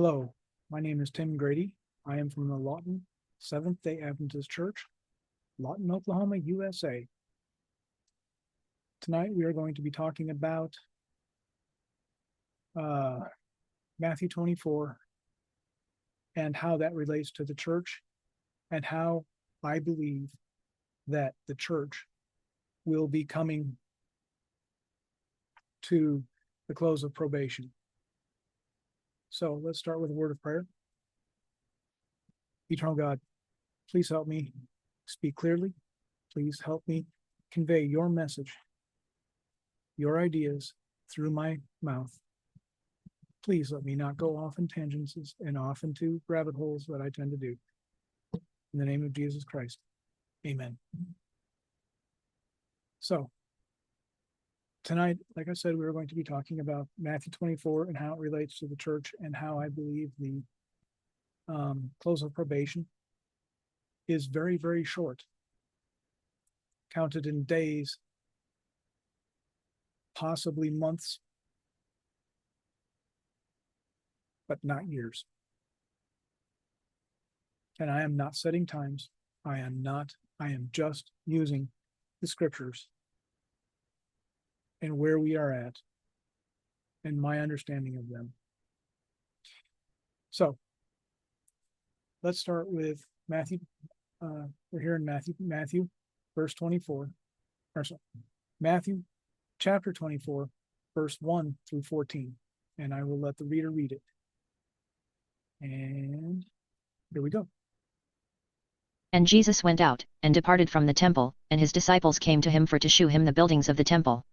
Hello, my name is Tim Grady. I am from the Lawton Seventh-day Adventist Church, Lawton, Oklahoma, USA. Tonight we are going to be talking about Matthew 24 and how that relates to the church and how I believe that the church will be coming to the close of probation. So let's start with a word of prayer. Eternal God, please help me speak clearly. Please help me convey your message, your ideas through my mouth. Please let me not go off in tangents and off into rabbit holes that I tend to do. In the name of Jesus Christ, amen. So, tonight, like I said, we're going to be talking about Matthew 24 and how it relates to the church and how I believe the close of probation is very, very short, counted in days, possibly months, but not years. And I am not setting times. I am just using the scriptures and where we are at and my understanding of them. So let's start with Matthew. We're here in Matthew verse 24, or sorry, Matthew chapter 24, verse 1 through 14. And I will let the reader read it. And here we go. And Jesus went out, and departed from the temple, and his disciples came to him for to shew him the buildings of the temple.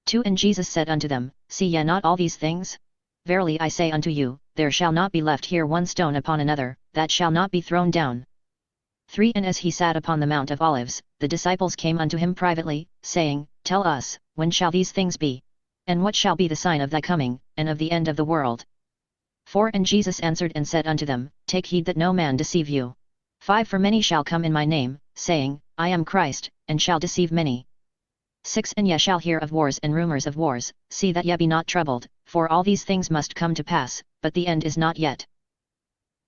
2 And Jesus said unto them, See ye not all these things? Verily I say unto you, there shall not be left here one stone upon another, that shall not be thrown down. 3 And as he sat upon the Mount of Olives, the disciples came unto him privately, saying, Tell us, when shall these things be? And what shall be the sign of thy coming, and of the end of the world? 4 And Jesus answered and said unto them, Take heed that no man deceive you. 5 For many shall come in my name, saying, I am Christ, and shall deceive many. 6 And ye shall hear of wars and rumors of wars. See that ye be not troubled, for all these things must come to pass, but the end is not yet.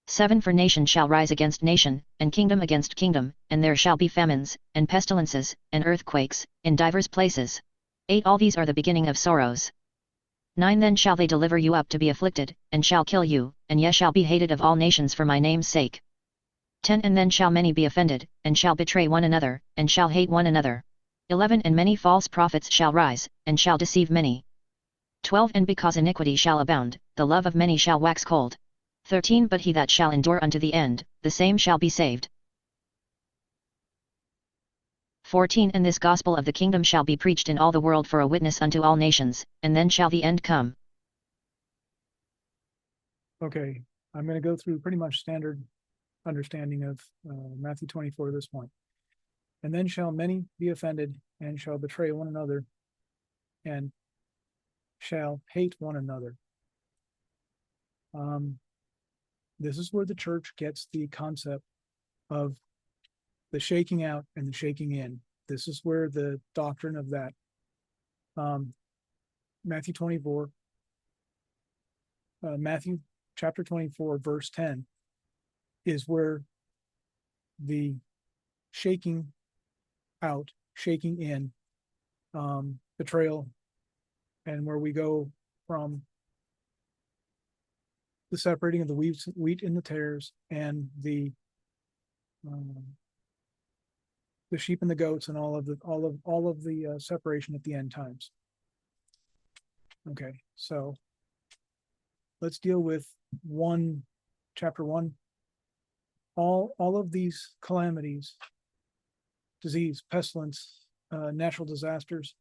7 For nation shall rise against nation, and kingdom against kingdom, and there shall be famines, and pestilences, and earthquakes, in divers places. 8 All these are the beginning of sorrows. 9 Then shall they deliver you up to be afflicted, and shall kill you, and ye shall be hated of all nations for my name's sake. 10 And then shall many be offended, and shall betray one another, and shall hate one another. 11 And many false prophets shall rise, and shall deceive many. 12 And because iniquity shall abound, the love of many shall wax cold. 13 But he that shall endure unto the end, the same shall be saved. 14 And this gospel of the kingdom shall be preached in all the world for a witness unto all nations, and then shall the end come. Okay, I'm going to go through pretty much standard understanding of Matthew 24 at this point. And then shall many be offended, and shall betray one another, and shall hate one another. This is where the church gets the concept of the shaking out and the shaking in. This is where the doctrine of that Matthew chapter 24, verse 10 is where the shaking out, shaking in, betrayal, and where we go from the separating of the wheat and the tares, and the sheep and the goats, and all of the separation at the end times. Okay, so let's deal with chapter 1. All of these calamities, disease, pestilence, natural disasters,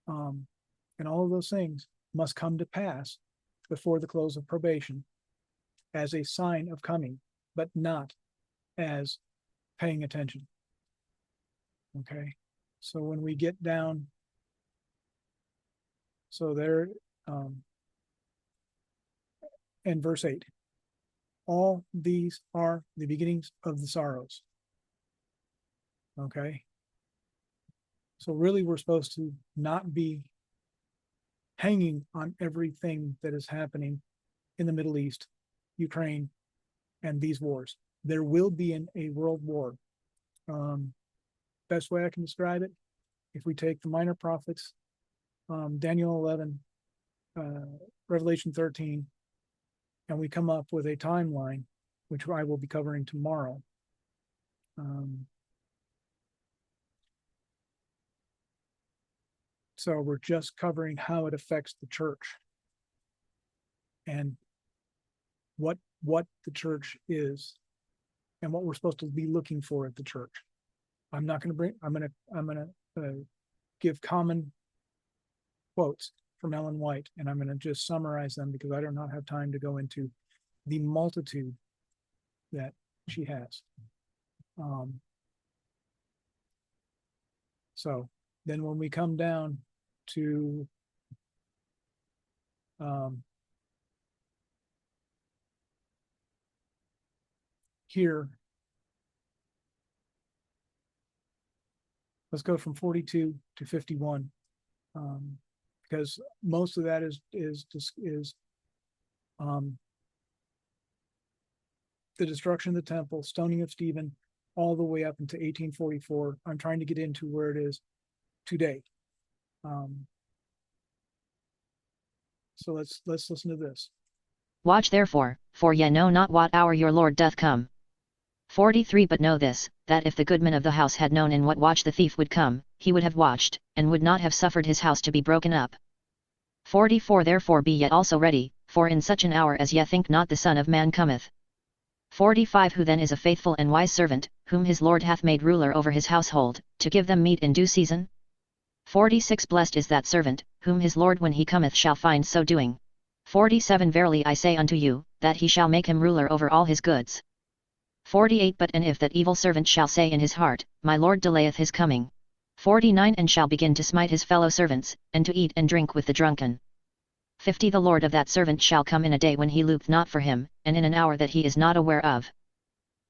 and all of those things must come to pass before the close of probation as a sign of coming, but not as paying attention. Okay, so when we get down, so there, in verse 8, all these are the beginnings of the sorrows. Okay, so really we're supposed to not be hanging on everything that is happening in the Middle East Ukraine and these wars. There will be a world war. Best way I can describe it, if we take the minor prophets, Daniel 11, Revelation 13, and we come up with a timeline, which I will be covering tomorrow. So we're just covering how it affects the church and what the church is and what we're supposed to be looking for at the church. I'm going to give common quotes from Ellen White, and I'm going to just summarize them because I do not have time to go into the multitude that she has. So then when we come down to here, let's go from 42 to 51, because most of that is the destruction of the temple, stoning of Stephen, all the way up into 1844. I'm trying to get into where it is today. So let's listen to this. Watch therefore, for ye know not what hour your Lord doth come. 43 But know this, that if the goodman of the house had known in what watch the thief would come, he would have watched, and would not have suffered his house to be broken up. 44 Therefore be ye also ready, for in such an hour as ye think not the Son of Man cometh. 45 Who then is a faithful and wise servant, whom his Lord hath made ruler over his household, to give them meat in due season? 46 Blessed is that servant, whom his Lord when he cometh shall find so doing. 47 Verily I say unto you, that he shall make him ruler over all his goods. 48 But and if that evil servant shall say in his heart, My Lord delayeth his coming. 49 And shall begin to smite his fellow servants, and to eat and drink with the drunken. 50 The Lord of that servant shall come in a day when he looketh not for him, and in an hour that he is not aware of.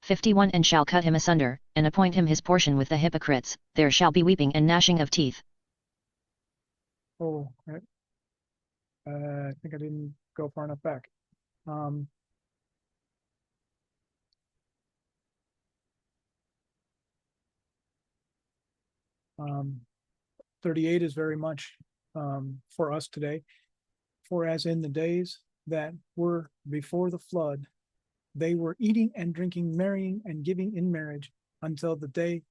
51 And shall cut him asunder, and appoint him his portion with the hypocrites, there shall be weeping and gnashing of teeth. Oh, I think I didn't go far enough back. 38 is very much for us today. For as in the days that were before the flood, they were eating and drinking, marrying and giving in marriage, until the day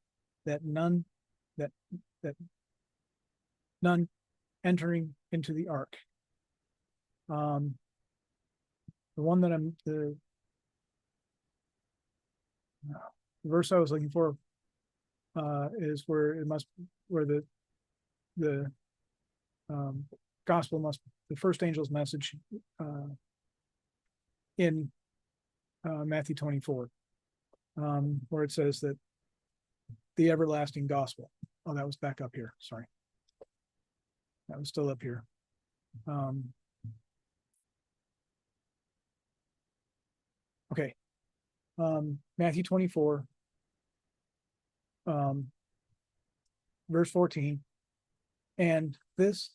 that none entering into the ark. The one that the verse I was looking for is where the gospel the first angel's message in Matthew 24, where it says that the everlasting gospel. Oh, that was back up here. Sorry. That was still up here. Okay. Matthew 24, verse 14. And this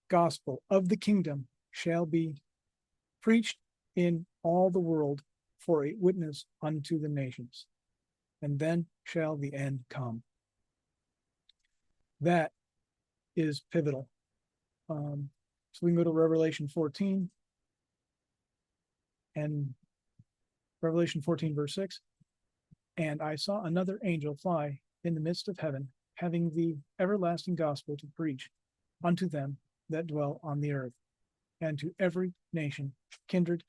gospel of the kingdom shall be preached in all the world for a witness unto the nations, and then shall the end come. That is pivotal. So we can go to Revelation 14, and Revelation 14 verse 6. And I saw another angel fly in the midst of heaven, having the everlasting gospel to preach unto them that dwell on the earth, and to every nation, kindred,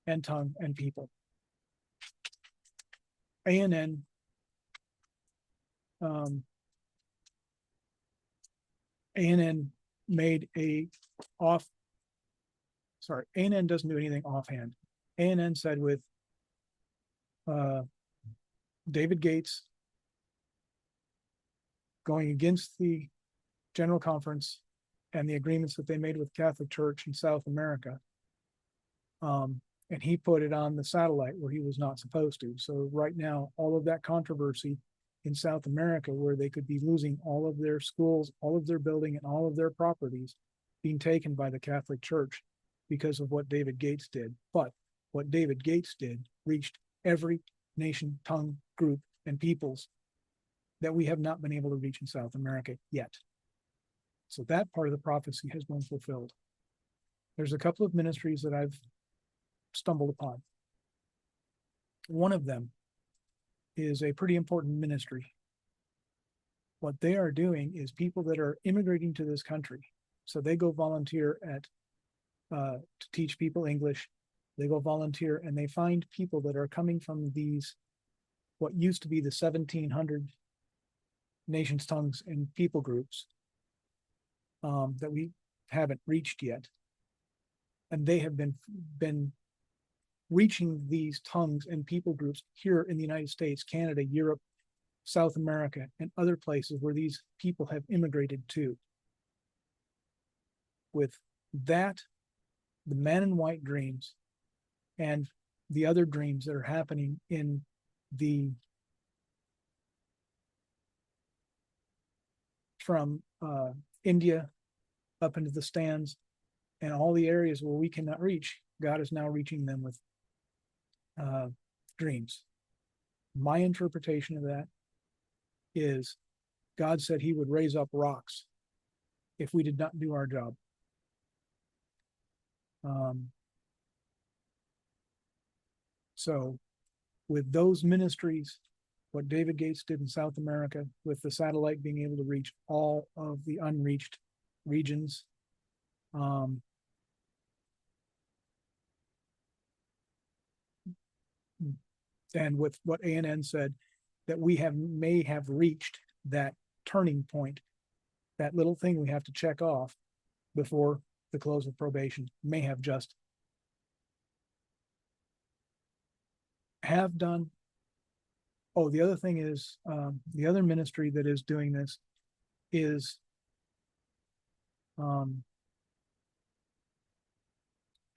and tongue, and people. ANN made ANN doesn't do anything offhand. ANN said with David Gates going against the General Conference and the agreements that they made with Catholic Church in South America. And he put it on the satellite where he was not supposed to. So right now, all of that controversy in South America, where they could be losing all of their schools, all of their building, and all of their properties being taken by the Catholic Church, because of what David Gates did, but what David Gates did reached every nation, tongue, group, and peoples that we have not been able to reach in South America yet. So that part of the prophecy has been fulfilled. There's a couple of ministries that I've stumbled upon. One of them is a pretty important ministry. What they are doing is people that are immigrating to this country. So they go volunteer to teach people English. They go volunteer and they find people that are coming from these, what used to be the 1700 nations, tongues, and people groups that we haven't reached yet. And they have been reaching these tongues and people groups here in the United States, Canada, Europe, South America, and other places where these people have immigrated to. With that, the man in white dreams and the other dreams that are happening in the from India up into the stands and all the areas where we cannot reach, God is now reaching them with dreams. My interpretation of that is God said he would raise up rocks if we did not do our job. So with those ministries, what David Gates did in South America, with the satellite being able to reach all of the unreached regions, and with what ANN said, that we may have reached that turning point, that little thing we have to check off before the close of probation, may have just have done. Oh, the other thing is, the other ministry that is doing this is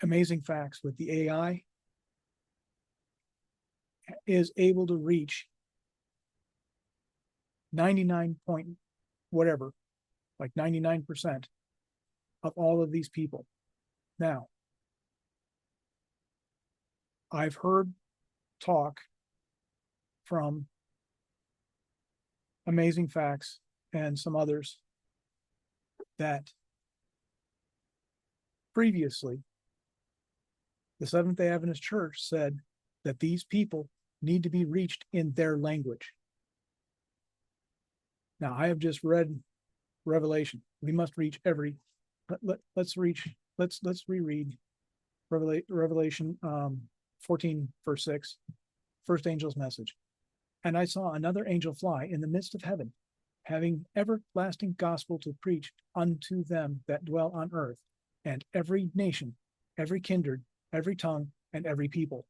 Amazing Facts with the AI is able to reach 99 point whatever, like 99% of all of these people. Now, I've heard talk from Amazing Facts and some others that previously the Seventh-day Adventist Church said that these people need to be reached in their language. Now, I have just read Revelation. We must reach every. Let's reread Revelation 14, verse 6, first angel's message. And I saw another angel fly in the midst of heaven, having everlasting gospel to preach unto them that dwell on earth, and every nation, every kindred, every tongue, and every people.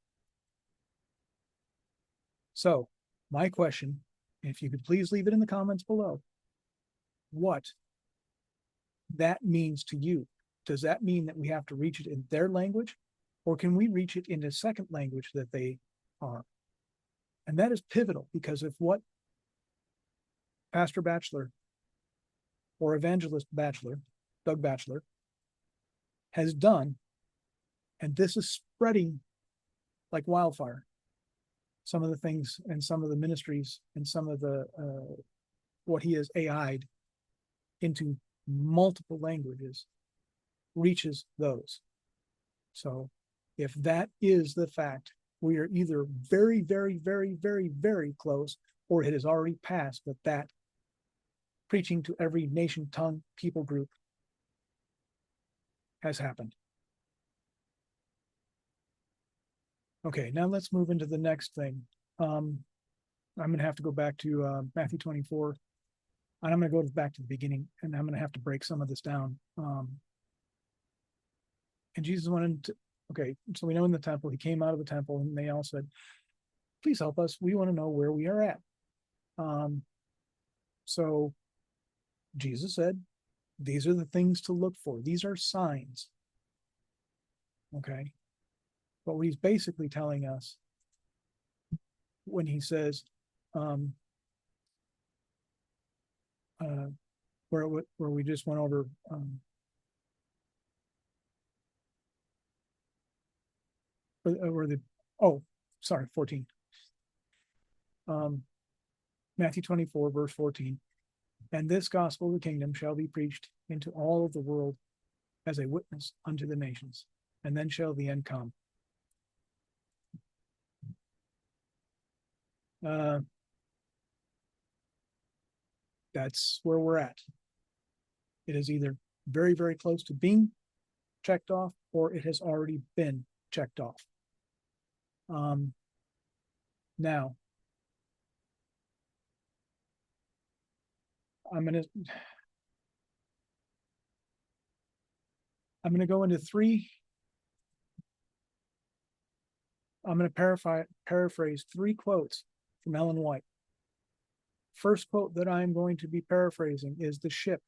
So, my question, if you could please leave it in the comments below, what that means to you. Does that mean that we have to reach it in their language, or can we reach it in a second language that they are? And that is pivotal, because if what Pastor Batchelor or Evangelist Batchelor, Doug Batchelor, has done, and this is spreading like wildfire, some of the things and some of the ministries and some of the what he has AI'd into multiple languages reaches those. So if that is the fact, we are either very, very, very, very, very close, or it has already passed, but that preaching to every nation, tongue, people group has happened. Okay, now let's move into the next thing. I'm going to have to go back to Matthew 24, and I'm going to go back to the beginning, and I'm going to have to break some of this down. And Jesus went into, okay, so we know in the temple, he came out of the temple, and they all said, please help us. We want to know where we are at. So Jesus said, these are the things to look for. These are signs. Okay. But what he's basically telling us when he says, where we just went over, or the, oh, sorry, 14. Matthew 24, verse 14. And this gospel of the kingdom shall be preached into all of the world as a witness unto the nations, and then shall the end come. That's where we're at. It is either very, very close to being checked off, or it has already been checked off. Now, I'm gonna go into three. I'm going to paraphrase three quotes from Ellen White. First quote that I'm going to be paraphrasing is: the ship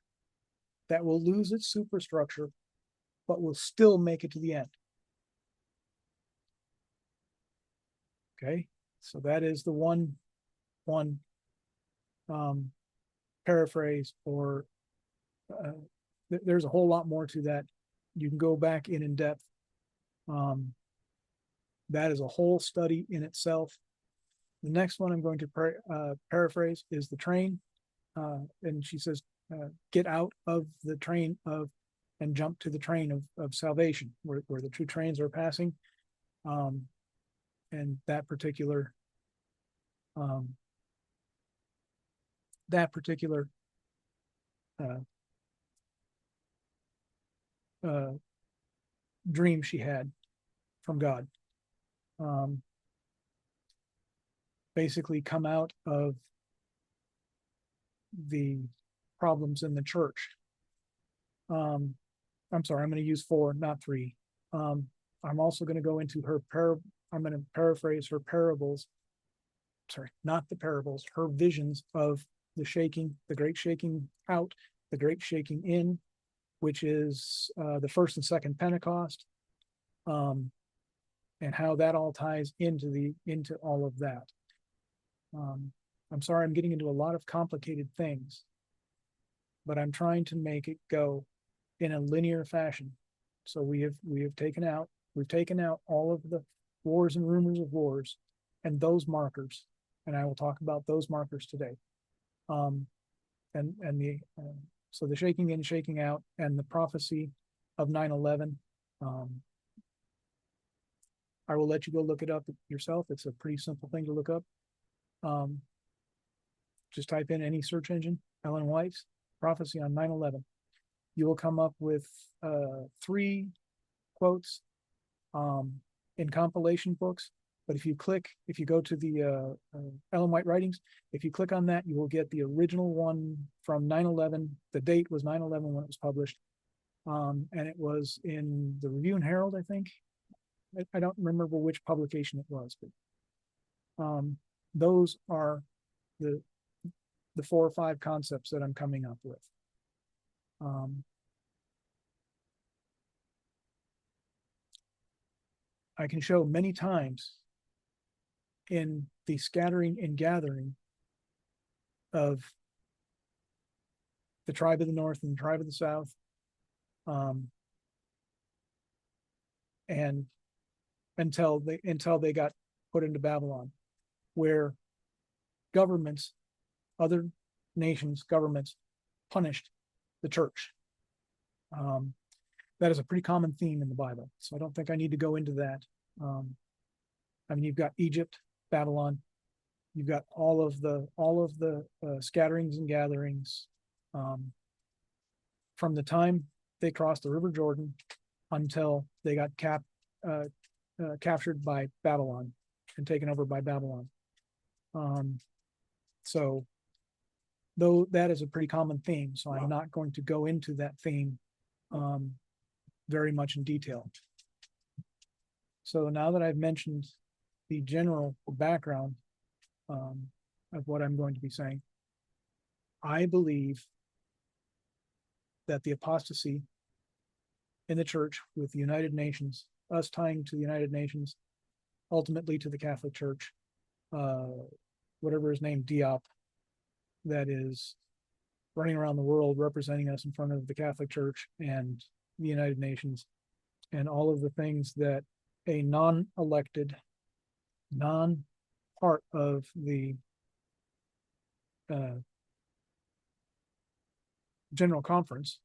that will lose its superstructure, but will still make it to the end. Okay, so that is the one paraphrase, or there's a whole lot more to that. You can go back in depth. That is a whole study in itself. The next one I'm going to paraphrase is the train, and she says, "Get out of the train of, and jump to the train of salvation, where the two trains are passing." And that particular dream she had from God, basically come out of the problems in the church. I'm sorry, I'm going to use 4, not 3. I'm also going to go into I'm going to paraphrase her parables. Sorry, not the parables, her visions of the shaking, the great shaking out, the great shaking in, which is the first and second Pentecost, and how that all ties into all of that. I'm sorry, I'm getting into a lot of complicated things, but I'm trying to make it go in a linear fashion. So we've taken out all of the wars and rumors of wars and those markers, and I will talk about those markers today. So the shaking in, shaking out, and the prophecy of 9/11. I will let you go look it up yourself. It's a pretty simple thing to look up. Just type in any search engine, Ellen White's prophecy on 9/11. You will come up with 3 quotes in compilation books. But if you go to the Ellen White writings, if you click on that, you will get the original one from 9/11. The date was 9/11 when it was published. And it was in the Review and Herald, I think. I don't remember which publication it was, but those are the 4 or 5 concepts that I'm coming up with. I can show many times in the scattering and gathering of the tribe of the north and the tribe of the south, and until they got put into Babylon, where governments, other nations' governments, punished the church. That is a pretty common theme in the Bible, so I don't think I need to go into that. I mean, you've got Egypt, Babylon, you've got all of the scatterings and gatherings from the time they crossed the River Jordan until they got captured by Babylon and taken over by Babylon. So though that is a pretty common theme, so I'm not going to go into that theme very much in detail. So now that I've mentioned the general background of what I'm going to be saying, I believe that the apostasy in the church with the United Nations, us tying to the United Nations, ultimately to the Catholic Church, whatever his name, Diop, that is running around the world representing us in front of the Catholic Church and the United Nations, and all of the things that a non-elected, non-part of the general conference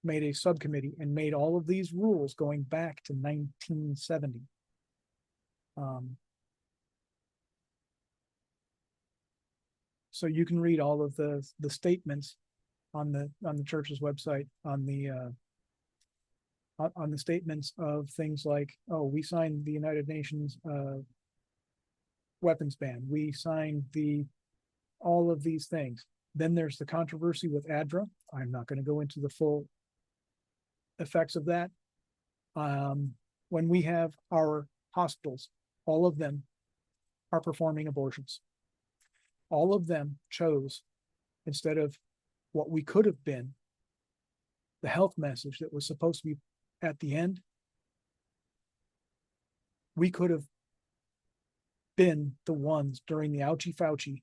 made a subcommittee and made all of these rules going back to 1970. So you can read all of the statements on the church's website on the statements of things like, oh, we signed the United Nations weapons ban. We signed all of these things. Then there's the controversy with ADRA. I'm not going to go into the full effects of that. When we have our hospitals, all of them are performing abortions. All of them chose, instead of what we could have been, the health message that was supposed to be at the end, we could have been the ones during the ouchie Fauci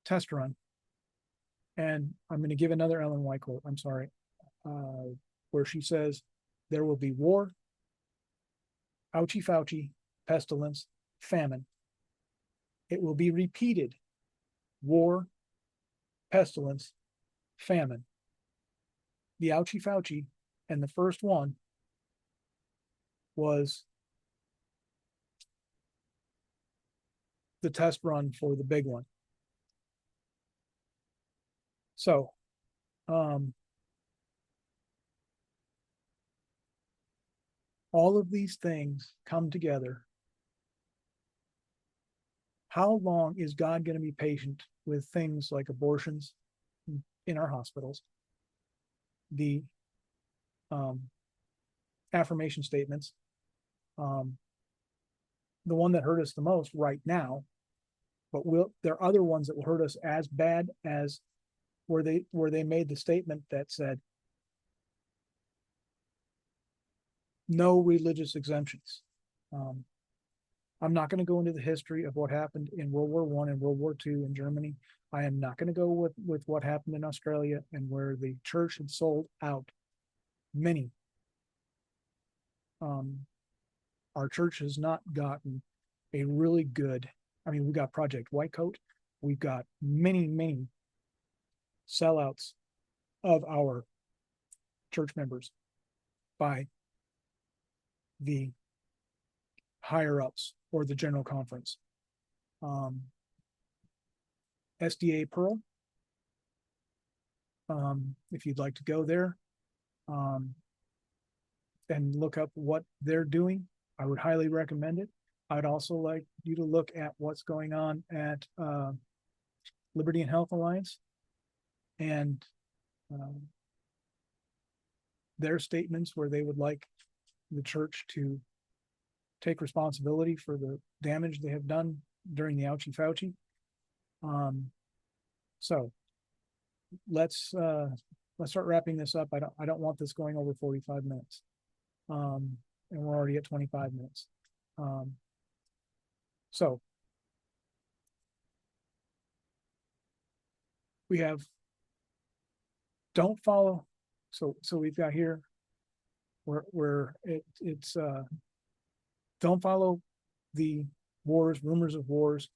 test run. And I'm going to give another Ellen White quote, I'm sorry, where she says, there will be war, ouchie Fauci, pestilence, famine. It will be repeated, war, pestilence, famine. The ouchie Fauci, and the first one was the test run for the big one. So, all of these things come together. How long is God going to be patient with things like abortions in our hospitals, the affirmation statements, the one that hurt us the most right now, but there are other ones that will hurt us as bad as where they made the statement that said no religious exemptions. I'm not going to go into the history of what happened in World War I and World War II in Germany. I am not going to go with what happened in Australia and where the church had sold out many. Our church has not gotten a really good, I mean, we got Project White Coat. We've got many sellouts of our church members by the higher ups or the general conference. SDA Pearl, if you'd like to go there and look up what they're doing, I would highly recommend it. I'd also like you to look at what's going on at Liberty and Health Alliance and their statements where they would like the church to take responsibility for the damage they have done during the ouchie Fauci. So let's start wrapping this up. I don't want this going over 45 minutes. And we're already at 25 minutes. So we have don't follow. So we've got here where it's don't follow the wars, rumors of wars,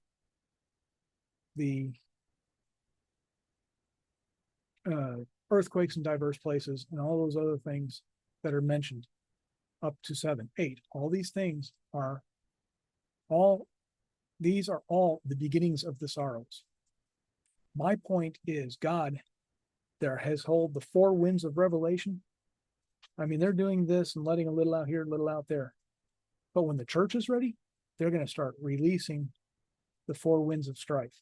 the earthquakes in diverse places, and all those other things that are mentioned up to 7, 8. All these things are all the beginnings of the sorrows. My point is, God there has held the 4 winds of revelation. I mean, they're doing this and letting a little out here, a little out there. But when the church is ready, they're going to start releasing the 4 winds of strife.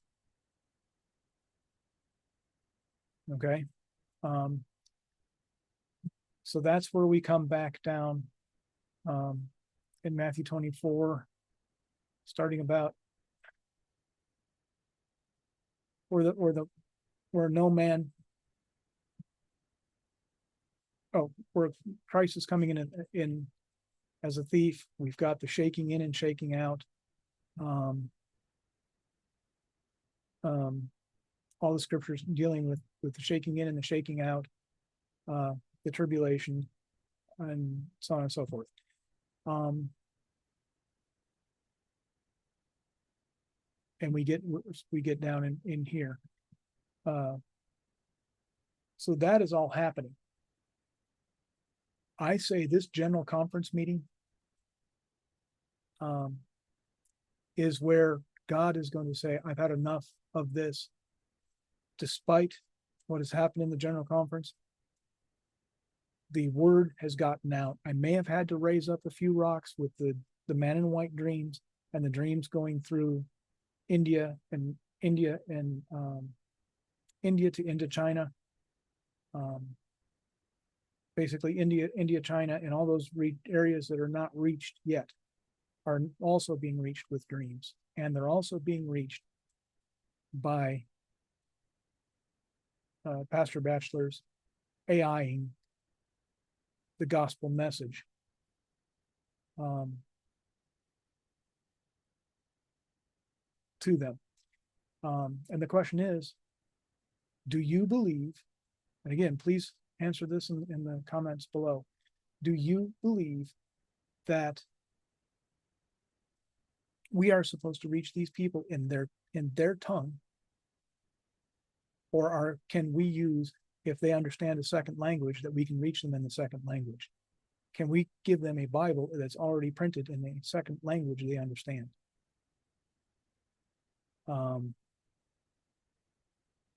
Okay. So that's where we come back down in Matthew 24, starting about where no man, where Christ is coming in as a thief. We've got the shaking in and shaking out. All the scriptures dealing with the shaking in and the shaking out. the tribulation, and so on and so forth. And we get down in here. So that is all happening. I say this general conference meeting is where God is going to say, I've had enough of this. Despite what has happened in the general conference, the word has gotten out. I may have had to raise up a few rocks with the man in white dreams, and the dreams going through India to Indochina. Basically India, China, and all those areas that are not reached yet are also being reached with dreams. And they're also being reached by Pastor Batchelor's AIing the gospel message. To them. And the question is, do you believe, and again, please answer this in the comments below, do you believe that we are supposed to reach these people in their tongue? Or can we use, if they understand a second language, that we can reach them in the second language? Can we give them a Bible that's already printed in a second language they understand?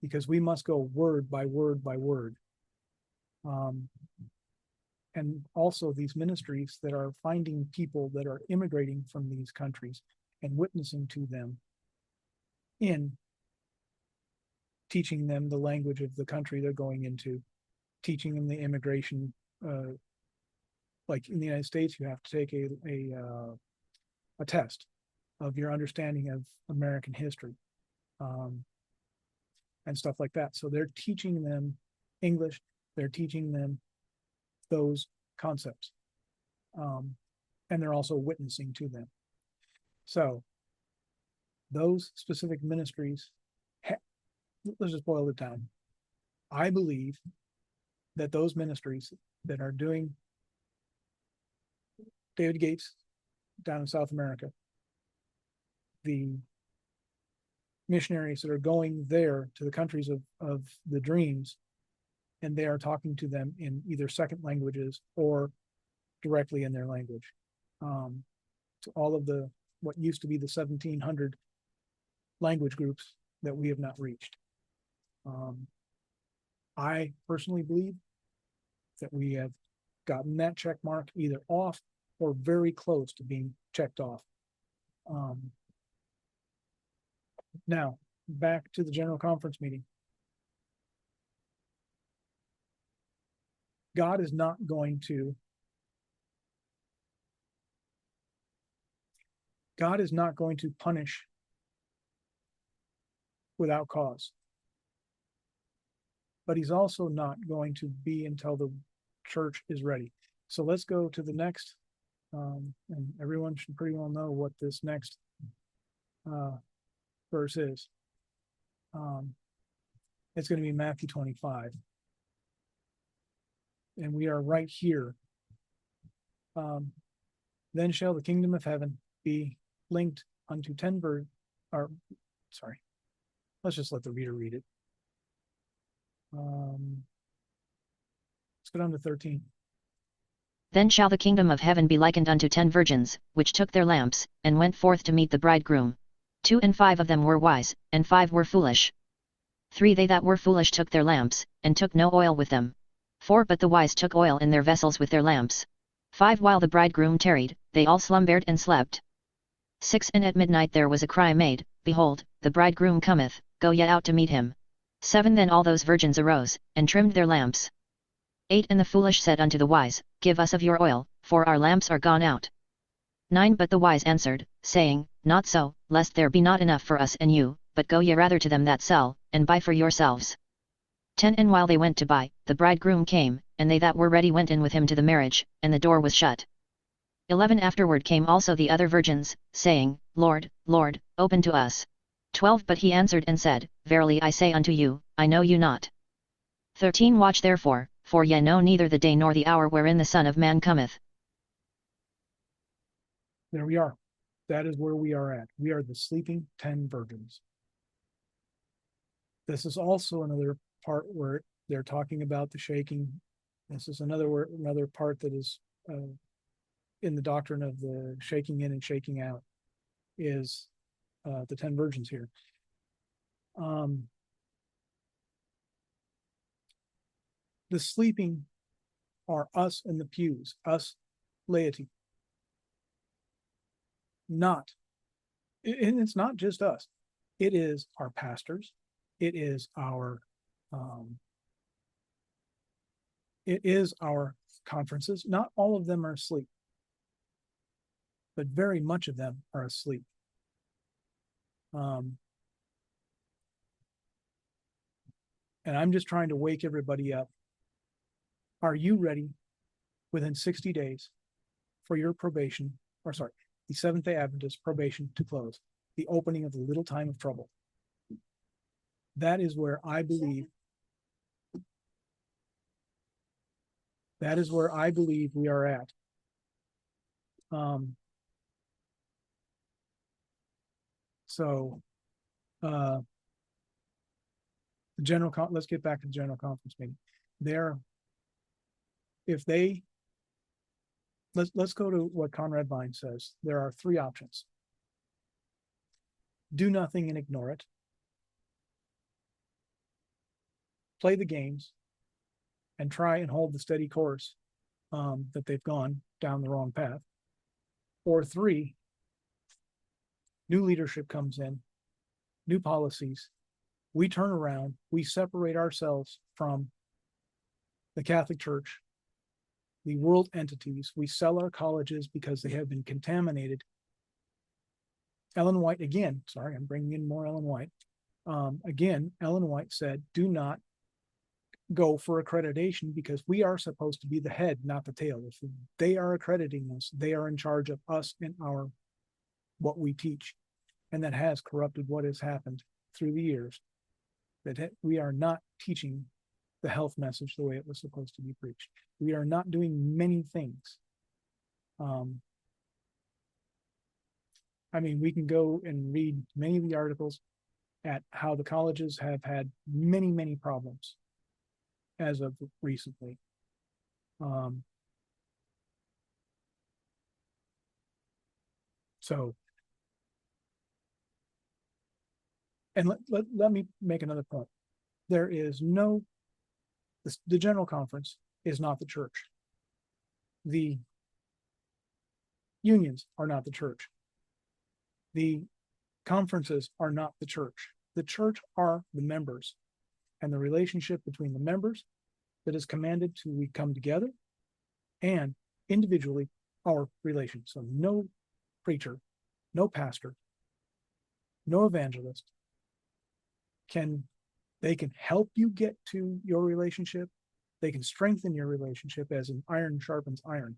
Because we must go word by word by word. And also these ministries that are finding people that are immigrating from these countries and witnessing to them in teaching them the language of the country they're going into, teaching them the immigration. Like in the United States, you have to take a test of your understanding of American history, and stuff like that. So they're teaching them English. They're teaching them those concepts, and they're also witnessing to them. So those specific ministries, let's just boil it down. I believe that those ministries that are doing David Gates down in South America, the missionaries that are going there to the countries of the dreams, and they are talking to them in either second languages or directly in their language. To all of what used to be the 1,700 language groups that we have not reached. I personally believe that we have gotten that check mark either off or very close to being checked off. Now, back to the general conference meeting. God is not going to punish without cause. But he's also not going to be until the church is ready. So let's go to the next, and everyone should pretty well know what this next verse is. It's going to be Matthew 25. And we are right here. Then shall the kingdom of heaven be linked unto 10 virgins, or sorry, let's just let the reader read it. Let's go down to 13. Then shall the kingdom of heaven be likened unto 10 virgins, which took their lamps, and went forth to meet the bridegroom. 2 and 5 of them were wise, and 5 were foolish. 3 they that were foolish took their lamps, and took no oil with them. 4 but the wise took oil in their vessels with their lamps. 5 while the bridegroom tarried, they all slumbered and slept. 6 and at midnight there was a cry made, Behold, the bridegroom cometh, go ye out to meet him. 7 then all those virgins arose, and trimmed their lamps. 8 and the foolish said unto the wise, Give us of your oil, for our lamps are gone out. 9 but the wise answered, saying, Not so, lest there be not enough for us and you, but go ye rather to them that sell, and buy for yourselves. 10 and while they went to buy, the bridegroom came, and they that were ready went in with him to the marriage, and the door was shut. 11 afterward came also the other virgins, saying, Lord, Lord, open to us. 12 but he answered and said, Verily I say unto you, I know you not. 13 Watch therefore, for ye know neither the day nor the hour wherein the Son of Man cometh. There we are. That is where we are at. We are the sleeping 10 virgins. This is also another part where they're talking about the shaking. This is another part that is in the doctrine of the shaking in and shaking out, is the 10 virgins here. The sleeping are us in the pews, us laity. And it's not just us. It is our pastors. It is our conferences. Not all of them are asleep, but very much of them are asleep. And I'm just trying to wake everybody up. Are you ready within 60 days for your probation, the Seventh-day Adventist probation to close, the opening of the little time of trouble? That is where I believe we are at. Let's get back to the general conference meeting. Let's go to what Conrad Vine says. There are 3 options. Do nothing and ignore it. Play the games and try and hold the steady course that they've gone down the wrong path. Or 3, new leadership comes in, new policies. We turn around, we separate ourselves from the Catholic Church, the world entities. We sell our colleges because they have been contaminated. Ellen White, again, sorry, I'm bringing in more Ellen White. Again, Ellen White said, do not go for accreditation because we are supposed to be the head, not the tail. If they are accrediting us, they are in charge of us and what we teach. And that has corrupted what has happened through the years. That we are not teaching the health message the way it was supposed to be preached. We are not doing many things. We can go and read many of the articles at how the colleges have had many, many problems as of recently. And let me make another point. There is the general conference is not the church. The unions are not the church. The conferences are not the church. The church are the members, and the relationship between the members that is commanded to we come together, and individually our relation. So no preacher, no pastor, no evangelist can help you get to your relationship. They can strengthen your relationship as an iron sharpens iron,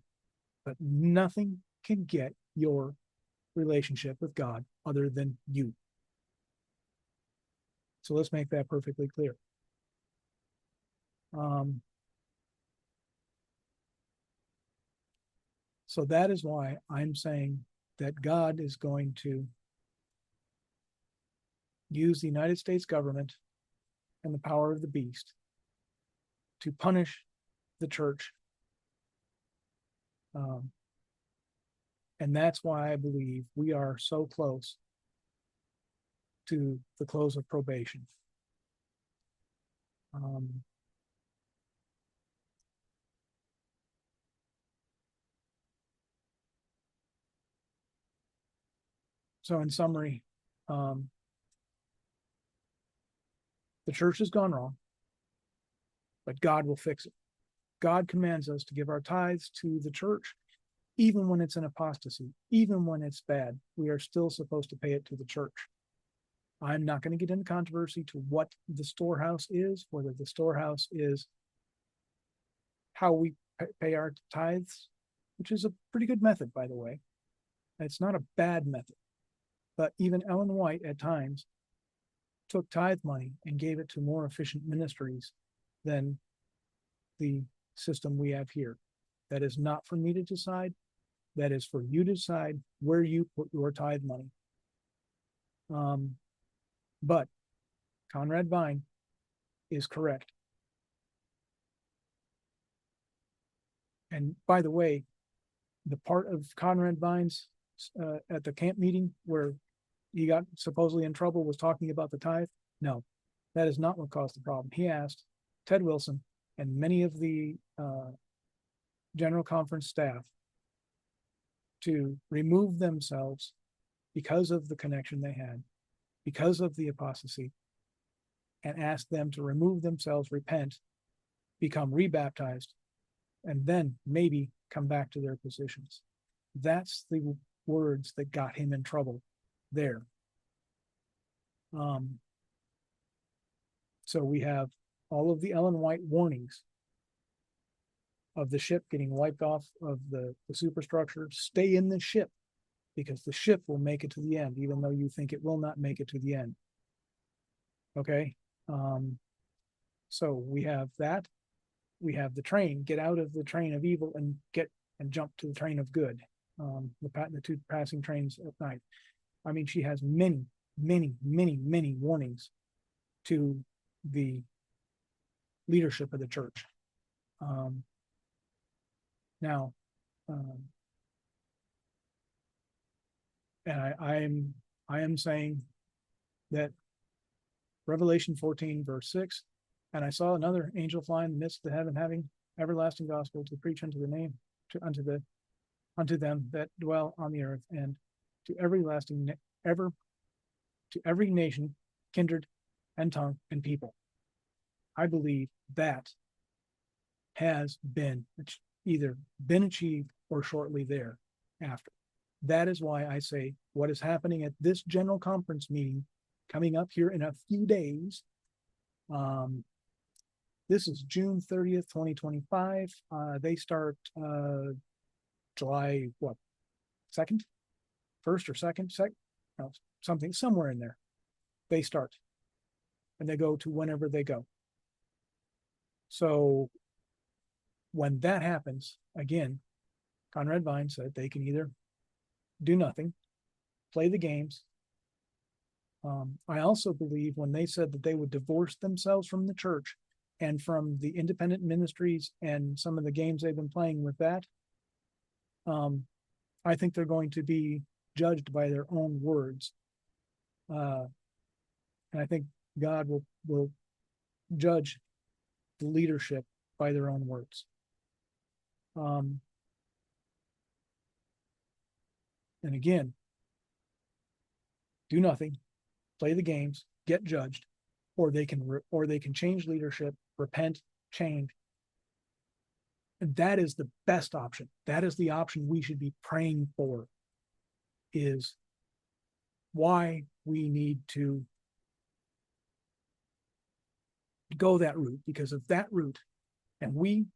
but nothing can get your relationship with God other than you. So let's make that perfectly clear. So that is why I'm saying that God is going to use the United States government and the power of the beast to punish the church. And that's why I believe we are so close to the close of probation. So in summary, the church has gone wrong, but God will fix it. God commands us to give our tithes to the church, even when it's an apostasy, even when it's bad. We are still supposed to pay it to the church. I'm not going to get into controversy to what the storehouse is, whether the storehouse is how we pay our tithes, which is a pretty good method, by the way. It's not a bad method. But even Ellen White at times took tithe money and gave it to more efficient ministries than the system we have here. That is not for me to decide. That is for you to decide where you put your tithe money. But Conrad Vine is correct. And by the way, the part of Conrad Vine's at the camp meeting where he got supposedly in trouble was talking about the tithe. No, that is not what caused the problem. He asked Ted Wilson and many of the General Conference staff to remove themselves because of the connection they had, because of the apostasy, and asked them to remove themselves, repent, become rebaptized, and then maybe come back to their positions. That's the words that got him in trouble there. So we have all of the Ellen White warnings of the ship getting wiped off of the superstructure. Stay in the ship because the ship will make it to the end, even though you think it will not make it to the end. Okay. So we have that. We have the train. Get out of the train of evil and jump to the train of good. The two passing trains at night. I mean, she has many warnings to the leadership of the church. Now, and I am saying that Revelation 14 verse 6, and I saw another angel fly in the midst of the heaven, having everlasting gospel to preach unto them that dwell on the earth, and to every nation, kindred, and tongue, and people. I believe that has been either been achieved or shortly thereafter. That is why I say what is happening at this general conference meeting coming up here in a few days. This is June 30th, 2025. They start July, 2nd? 1st or 2nd? No, something, somewhere in there. They start. And they go to whenever they go. So when that happens, again, Conrad Vine said they can either do nothing, play the games. I also believe when they said that they would divorce themselves from the church and from the independent ministries and some of the games they've been playing with that, I think they're going to be judged by their own words. And I think God will judge the leadership by their own words. And again, do nothing, play the games, get judged, or they can change leadership, repent, change. And that is the best option. That is the option we should be praying for, is why we need to go that route, because of that route, and we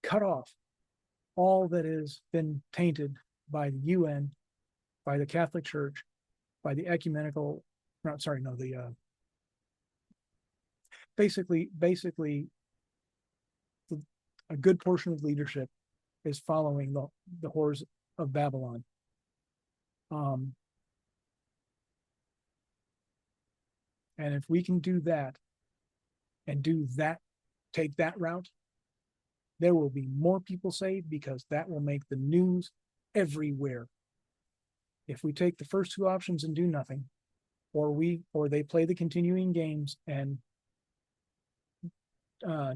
cut off all that has been tainted by the UN, by the Catholic Church, by the ecumenical, basically a good portion of leadership is following the whores of Babylon. And if we can do that and take that route, there will be more people saved, because that will make the news everywhere. If we take the first two options and do nothing, or they play the continuing games and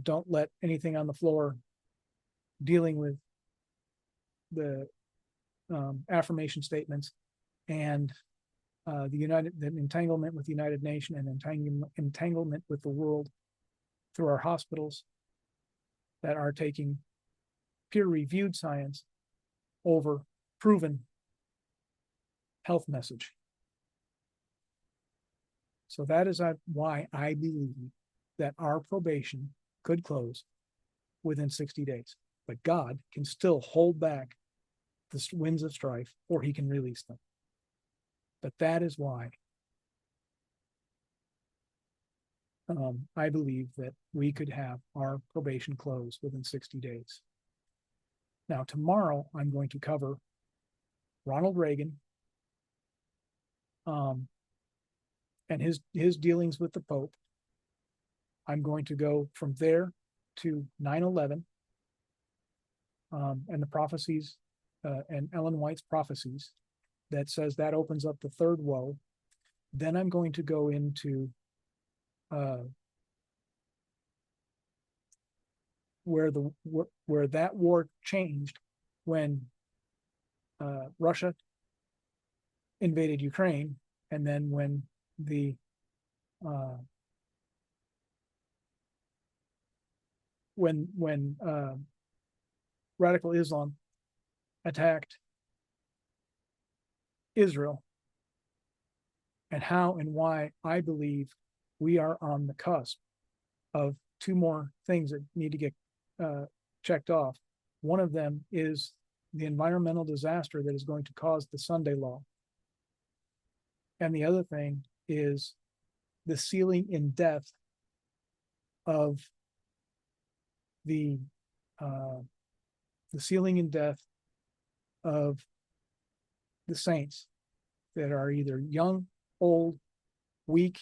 don't let anything on the floor dealing with the affirmation statements and the entanglement with the United Nations and entanglement with the world through our hospitals that are taking peer-reviewed science over proven health message. So that is why I believe that our probation could close within 60 days. But God can still hold back the winds of strife, or he can release them. But that is why I believe that we could have our probation closed within 60 days. Now, tomorrow, I'm going to cover Ronald Reagan, and his dealings with the Pope. I'm going to go from there to 9/11, and the prophecies, and Ellen White's prophecies that says that opens up the third woe. Then I'm going to go into where that war changed when Russia invaded Ukraine, and then when the when radical Islam attacked Israel, and how and why I believe we are on the cusp of two more things that need to get checked off. One of them is the environmental disaster that is going to cause the Sunday law. And the other thing is the sealing in death of the sealing in death of the saints that are either young, old, weak,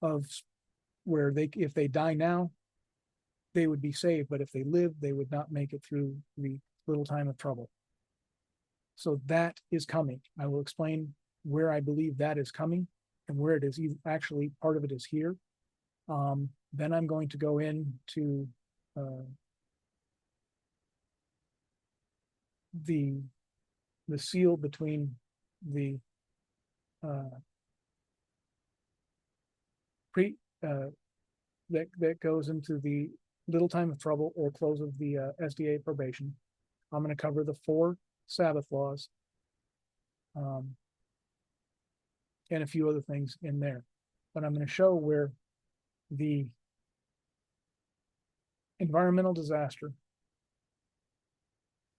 of where they, if they die now, they would be saved, but if they live, they would not make it through the little time of trouble. So that is coming. I will explain where I believe that is coming and where it is. Actually, part of it is here. Then I'm going to go into the seal between the that goes into the little time of trouble or close of the SDA probation. I'm going to cover the 4 Sabbath laws, and a few other things in there. But I'm going to show where the environmental disaster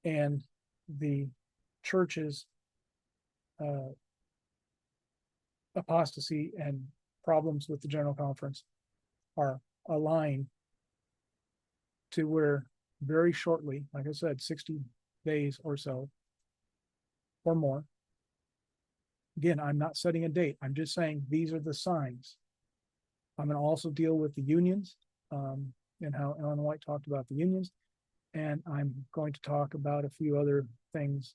and the church's apostasy and problems with the General Conference are aligned to where very shortly, like I said, 60 days or so or more. Again, I'm not setting a date. I'm just saying these are the signs. I'm going to also deal with the unions, and how Ellen White talked about the unions. And I'm going to talk about a few other things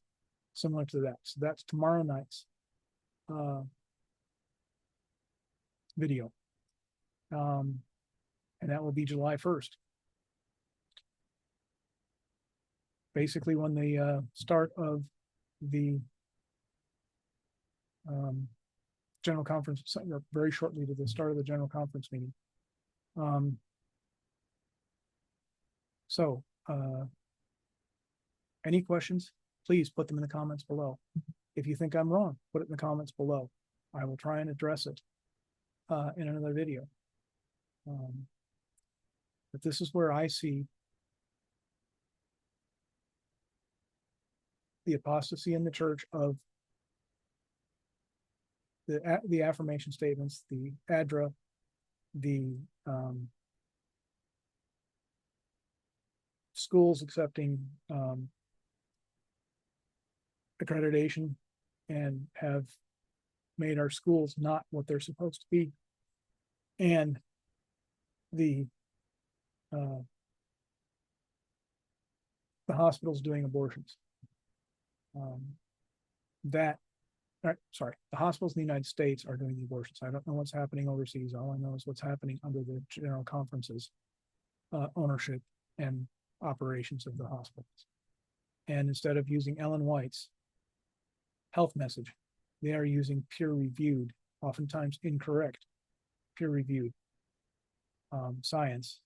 similar to that. So that's tomorrow night's video. And that will be July 1st. Basically, when the start of the General Conference, very shortly to the start of the General Conference meeting. So any questions, please put them in the comments below. If you think I'm wrong, put it in the comments below. I will try and address it in another video. But this is where I see the apostasy in the church of the affirmation statements, the ADRA, the schools accepting accreditation and have made our schools not what they're supposed to be, and the hospitals doing abortions. The hospitals in the United States are doing the abortions. I don't know what's happening overseas. All I know is what's happening under the General Conference's ownership and operations of the hospitals. And instead of using Ellen White's health message, they are using peer-reviewed, oftentimes incorrect, peer-reviewed science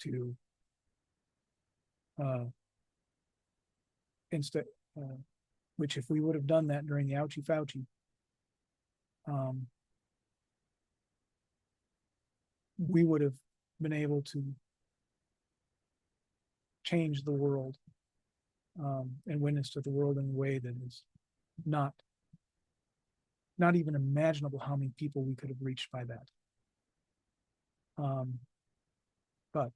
to instead, which if we would have done that during the Ouchie Fauci, we would have been able to change the world and witness to the world in a way that is not even imaginable how many people we could have reached by that. But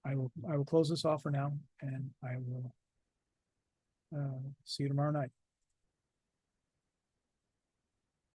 I will close this off for now, and I will see you tomorrow night.